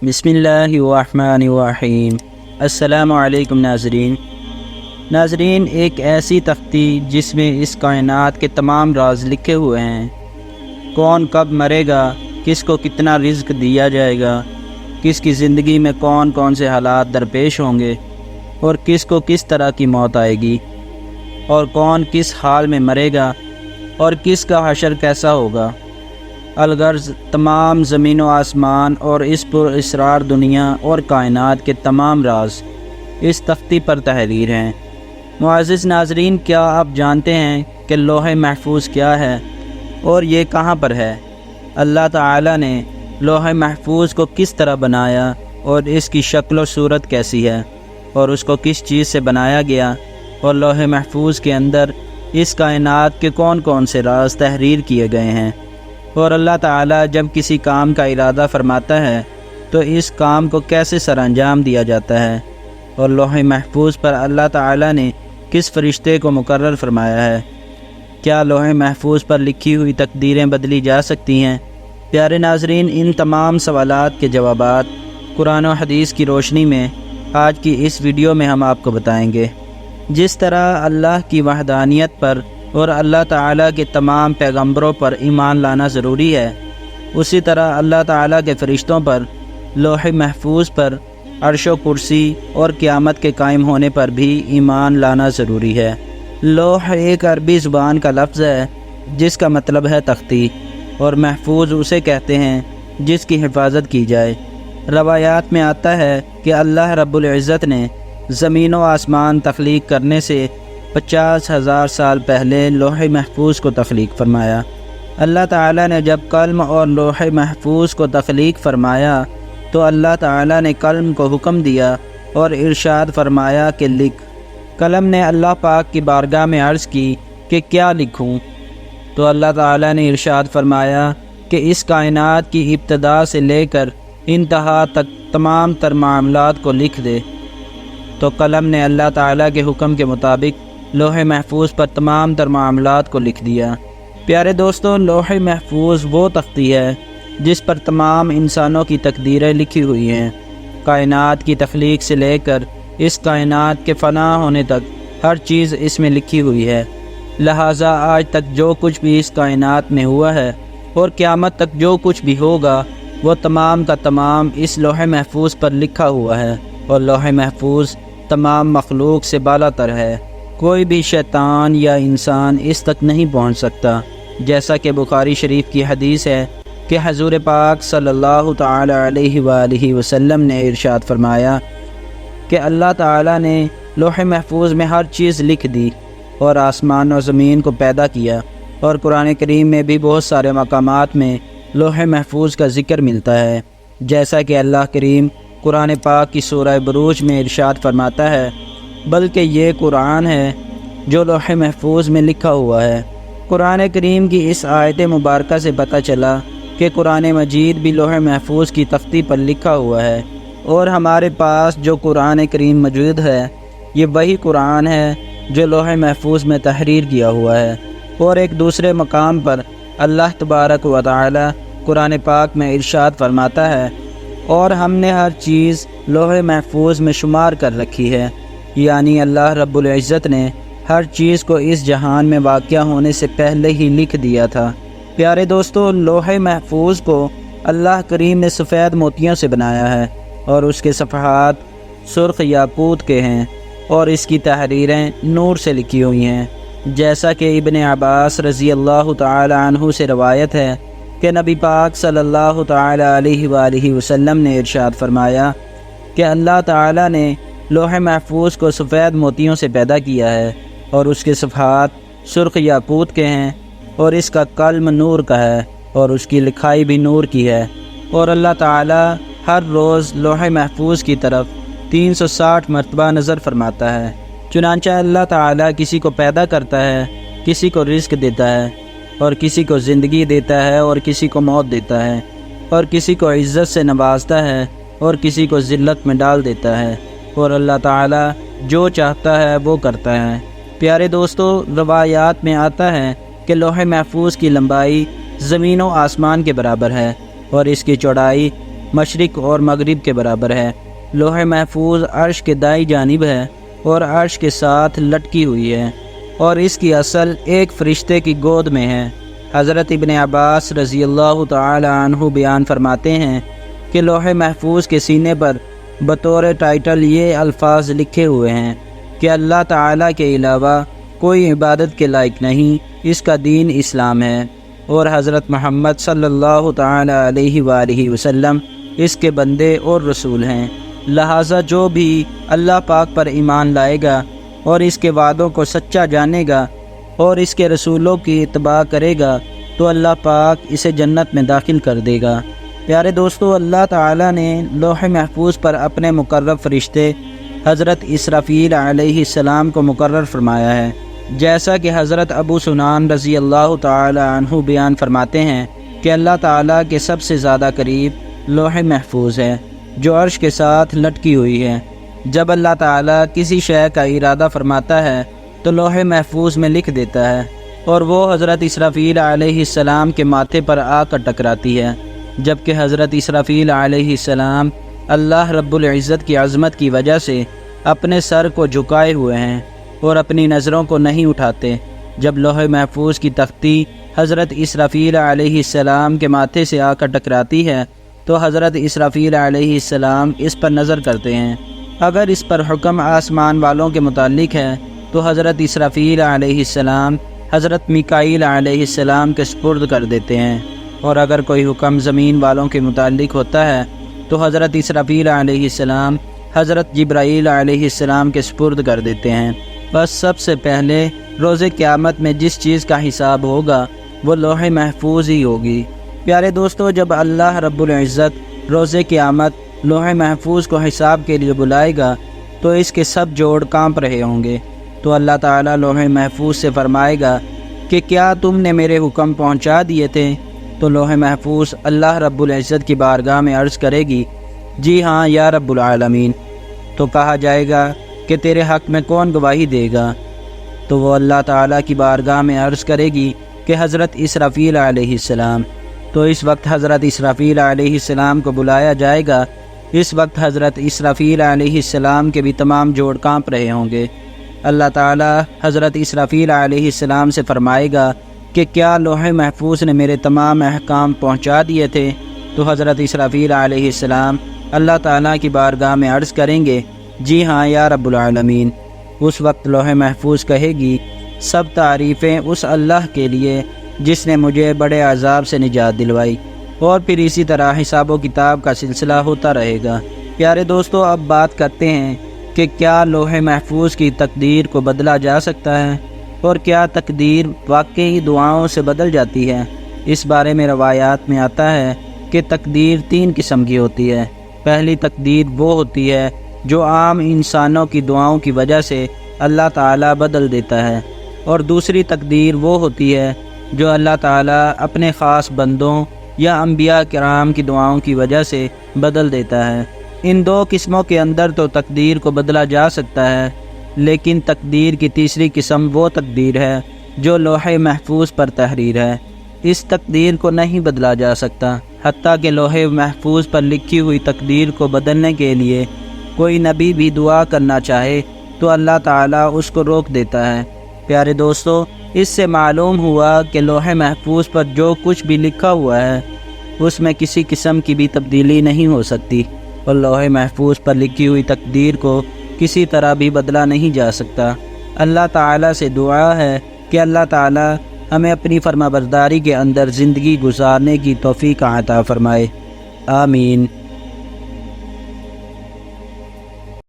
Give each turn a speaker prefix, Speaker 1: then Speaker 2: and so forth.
Speaker 1: بسم اللہ الرحمن الرحیم۔ السلام علیکم ناظرین، ایک ایسی تختی جس میں اس کائنات کے تمام راز لکھے ہوئے ہیں۔ کون کب مرے گا، کس کو کتنا رزق دیا جائے گا، کس کی زندگی میں کون کون سے حالات درپیش ہوں گے اور کس کو کس طرح کی موت آئے گی، اور کون کس حال میں مرے گا اور کس کا حشر کیسا ہوگا۔ الغرض تمام زمین و آسمان اور اس پر اسرار دنیا اور کائنات کے تمام راز اس تختی پر تحریر ہیں۔ معزز ناظرین، کیا آپ جانتے ہیں کہ لوح محفوظ کیا ہے اور یہ کہاں پر ہے؟ اللہ تعالیٰ نے لوح محفوظ کو کس طرح بنایا اور اس کی شکل و صورت کیسی ہے اور اس کو کس چیز سے بنایا گیا، اور لوح محفوظ کے اندر اس کائنات کے کون کون سے راز تحریر کیے گئے ہیں، اور اللہ تعالیٰ جب کسی کام کا ارادہ فرماتا ہے تو اس کام کو کیسے سر انجام دیا جاتا ہے، اور لوح محفوظ پر اللہ تعالیٰ نے کس فرشتے کو مقرر فرمایا ہے۔ کیا لوح محفوظ پر لکھی ہوئی تقدیریں بدلی جا سکتی ہیں؟ پیارے ناظرین، ان تمام سوالات کے جوابات قرآن و حدیث کی روشنی میں آج کی اس ویڈیو میں ہم آپ کو بتائیں گے۔ جس طرح اللہ کی وحدانیت پر اور اللہ تعالیٰ کے تمام پیغمبروں پر ایمان لانا ضروری ہے، اسی طرح اللہ تعالیٰ کے فرشتوں پر، لوح محفوظ پر، عرش و کرسی اور قیامت کے قائم ہونے پر بھی ایمان لانا ضروری ہے۔ لوح ایک عربی زبان کا لفظ ہے جس کا مطلب ہے تختی، اور محفوظ اسے کہتے ہیں جس کی حفاظت کی جائے۔ روایات میں آتا ہے کہ اللہ رب العزت نے زمین و آسمان تخلیق کرنے سے 50,000 سال پہلے لوح محفوظ کو تخلیق فرمایا۔ اللہ تعالیٰ نے جب قلم اور لوح محفوظ کو تخلیق فرمایا تو اللہ تعالیٰ نے قلم کو حکم دیا اور ارشاد فرمایا کہ لکھ۔ قلم نے اللہ پاک کی بارگاہ میں عرض کی کہ کیا لکھوں؟ تو اللہ تعالیٰ نے ارشاد فرمایا کہ اس کائنات کی ابتدا سے لے کر انتہا تک تمام تر معاملات کو لکھ دے۔ تو قلم نے اللہ تعالیٰ کے حکم کے مطابق لوح محفوظ پر تمام تر معاملات کو لکھ دیا۔ پیارے دوستوں، لوح محفوظ وہ تختی ہے جس پر تمام انسانوں کی تقدیریں لکھی ہوئی ہیں۔ کائنات کی تخلیق سے لے کر اس کائنات کے فنا ہونے تک ہر چیز اس میں لکھی ہوئی ہے۔ لہٰذا آج تک جو کچھ بھی اس کائنات میں ہوا ہے اور قیامت تک جو کچھ بھی ہوگا وہ تمام کا تمام اس لوح محفوظ پر لکھا ہوا ہے، اور لوح محفوظ تمام مخلوق سے بالا تر ہے۔ کوئی بھی شیطان یا انسان اس تک نہیں پہنچ سکتا، جیسا کہ بخاری شریف کی حدیث ہے کہ حضور پاک صلی اللہ تعالی علیہ وآلہ وسلم نے ارشاد فرمایا کہ اللہ تعالیٰ نے لوح محفوظ میں ہر چیز لکھ دی اور آسمان و زمین کو پیدا کیا، اور قرآن کریم میں بھی بہت سارے مقامات میں لوح محفوظ کا ذکر ملتا ہے، جیسا کہ اللہ کریم قرآن پاک کی سورہ بروج میں ارشاد فرماتا ہے، بلکہ یہ قرآن ہے جو لوح محفوظ میں لکھا ہوا ہے۔ قرآن کریم کی اس آیت مبارکہ سے پتہ چلا کہ قرآن مجید بھی لوح محفوظ کی تختی پر لکھا ہوا ہے، اور ہمارے پاس جو قرآن کریم موجود ہے یہ وہی قرآن ہے جو لوح محفوظ میں تحریر کیا ہوا ہے۔ اور ایک دوسرے مقام پر اللہ تبارک و تعالی قرآن پاک میں ارشاد فرماتا ہے، اور ہم نے ہر چیز لوح محفوظ میں شمار کر رکھی ہے، یعنی اللہ رب العزت نے ہر چیز کو اس جہان میں واقع ہونے سے پہلے ہی لکھ دیا تھا۔ پیارے دوستو، لوح محفوظ کو اللہ کریم نے سفید موتیوں سے بنایا ہے، اور اس کے صفحات سرخ یاقوت کے ہیں، اور اس کی تحریریں نور سے لکھی ہوئی ہیں، جیسا کہ ابن عباس رضی اللہ تعالی عنہ سے روایت ہے کہ نبی پاک صلی اللہ تعالی علیہ وآلہ وسلم نے ارشاد فرمایا کہ اللہ تعالی نے لوح محفوظ کو سفید موتیوں سے پیدا کیا ہے، اور اس کے صفحات سرخ یاقوت کے ہیں، اور اس کا قلم نور کا ہے، اور اس کی لکھائی بھی نور کی ہے، اور اللہ تعالی ہر روز لوح محفوظ کی طرف 360 مرتبہ نظر فرماتا ہے۔ چنانچہ اللہ تعالی کسی کو پیدا کرتا ہے، کسی کو رزق دیتا ہے، اور کسی کو زندگی دیتا ہے، اور کسی کو موت دیتا ہے، اور کسی کو عزت سے نوازتا ہے، اور کسی کو ذلت میں ڈال دیتا ہے، اور اللہ تعالیٰ جو چاہتا ہے وہ کرتا ہے۔ پیارے دوستو، روایات میں آتا ہے کہ لوح محفوظ کی لمبائی زمین و آسمان کے برابر ہے، اور اس کی چوڑائی مشرق اور مغرب کے برابر ہے۔ لوح محفوظ عرش کے دائیں جانب ہے اور عرش کے ساتھ لٹکی ہوئی ہے، اور اس کی اصل ایک فرشتے کی گود میں ہے۔ حضرت ابن عباس رضی اللہ تعالی عنہ بیان فرماتے ہیں کہ لوح محفوظ کے سینے پر بطور ٹائٹل یہ الفاظ لکھے ہوئے ہیں کہ اللہ تعالیٰ کے علاوہ کوئی عبادت کے لائق نہیں، اس کا دین اسلام ہے، اور حضرت محمد صلی اللہ تعالی علیہ وآلہ وسلم اس کے بندے اور رسول ہیں۔ لہٰذا جو بھی اللہ پاک پر ایمان لائے گا اور اس کے وعدوں کو سچا جانے گا اور اس کے رسولوں کی اتباع کرے گا تو اللہ پاک اسے جنت میں داخل کر دے گا۔ پیارے دوستو، اللہ تعالیٰ نے لوح محفوظ پر اپنے مقرب فرشتے حضرت اسرافیل علیہ السلام کو مقرر فرمایا ہے، جیسا کہ حضرت ابو سنان رضی اللہ تعالی عنہ بیان فرماتے ہیں کہ اللہ تعالیٰ کے سب سے زیادہ قریب لوح محفوظ ہے جو عرش کے ساتھ لٹکی ہوئی ہے۔ جب اللہ تعالیٰ کسی شے کا ارادہ فرماتا ہے تو لوح محفوظ میں لکھ دیتا ہے، اور وہ حضرت اسرافیل علیہ السلام کے ماتھے پر آ کر ٹکراتی ہے، جبکہ حضرت اسرافیل علیہ السلام اللہ رب العزت کی عظمت کی وجہ سے اپنے سر کو جھکائے ہوئے ہیں اور اپنی نظروں کو نہیں اٹھاتے۔ جب لوح محفوظ کی تختی حضرت اسرافیل علیہ السلام کے ماتھے سے آ کر ٹکراتی ہے تو حضرت اسرافیل علیہ السلام اس پر نظر کرتے ہیں۔ اگر اس پر حکم آسمان والوں کے متعلق ہے تو حضرت اسرافیل علیہ السلام حضرت میکائیل علیہ السلام کے سپرد کر دیتے ہیں، اور اگر کوئی حکم زمین والوں کے متعلق ہوتا ہے تو حضرت اسرافیل علیہ السلام حضرت جبرائیل علیہ السلام کے سپرد کر دیتے ہیں۔ بس سب سے پہلے روز قیامت میں جس چیز کا حساب ہوگا وہ لوح محفوظ ہی ہوگی۔ پیارے دوستو، جب اللہ رب العزت روز قیامت لوح محفوظ کو حساب کے لیے بلائے گا تو اس کے سب جوڑ کانپ رہے ہوں گے، تو اللہ تعالیٰ لوح محفوظ سے فرمائے گا کہ کیا تم نے میرے حکم پہنچا دیے تھے؟ تو لوح محفوظ اللہ رب العزت کی بارگاہ میں عرض کرے گی، جی ہاں یا رب العالمین۔ تو کہا جائے گا کہ تیرے حق میں کون گواہی دے گا؟ تو وہ اللہ تعالیٰ کی بارگاہ میں عرض کرے گی کہ حضرت اسرافیل علیہ السلام۔ تو اس وقت حضرت اسرافیل علیہ السلام کو بلایا جائے گا۔ اس وقت حضرت اسرافیل علیہ السلام کے بھی تمام جوڑ کانپ رہے ہوں گے۔ اللہ تعالیٰ حضرت اسرافیل علیہ السلام سے فرمائے گا کہ کیا لوح محفوظ نے میرے تمام احکام پہنچا دیے تھے؟ تو حضرت اسرافیل علیہ السلام اللہ تعالیٰ کی بارگاہ میں عرض کریں گے، جی ہاں یا رب العالمین۔ اس وقت لوح محفوظ کہے گی، سب تعریفیں اس اللہ کے لیے جس نے مجھے بڑے عذاب سے نجات دلوائی، اور پھر اسی طرح حساب و کتاب کا سلسلہ ہوتا رہے گا۔ پیارے دوستو، اب بات کرتے ہیں کہ کیا لوح محفوظ کی تقدیر کو بدلا جا سکتا ہے، اور کیا تقدیر واقعی دعاؤں سے بدل جاتی ہے؟ اس بارے میں روایات میں آتا ہے کہ تقدیر 3 قسم کی ہوتی ہے۔ پہلی تقدیر وہ ہوتی ہے جو عام انسانوں کی دعاؤں کی وجہ سے اللہ تعالیٰ بدل دیتا ہے، اور دوسری تقدیر وہ ہوتی ہے جو اللہ تعالیٰ اپنے خاص بندوں یا انبیاء کرام کی دعاؤں کی وجہ سے بدل دیتا ہے۔ ان 2 قسموں کے اندر تو تقدیر کو بدلا جا سکتا ہے، لیکن تقدیر کی تیسری قسم وہ تقدیر ہے جو لوح محفوظ پر تحریر ہے۔ اس تقدیر کو نہیں بدلا جا سکتا، حتیٰ کہ لوح محفوظ پر لکھی ہوئی تقدیر کو بدلنے کے لیے کوئی نبی بھی دعا کرنا چاہے تو اللہ تعالیٰ اس کو روک دیتا ہے۔ پیارے دوستو، اس سے معلوم ہوا کہ لوح محفوظ پر جو کچھ بھی لکھا ہوا ہے اس میں کسی قسم کی بھی تبدیلی نہیں ہو سکتی، اور لوح محفوظ پر لکھی ہوئی تقدیر کو کسی طرح بھی بدلا نہیں جا سکتا۔ اللہ تعالیٰ سے دعا ہے کہ اللہ تعالیٰ ہمیں اپنی فرما برداری کے اندر زندگی گزارنے کی توفیق عطا فرمائے، آمین۔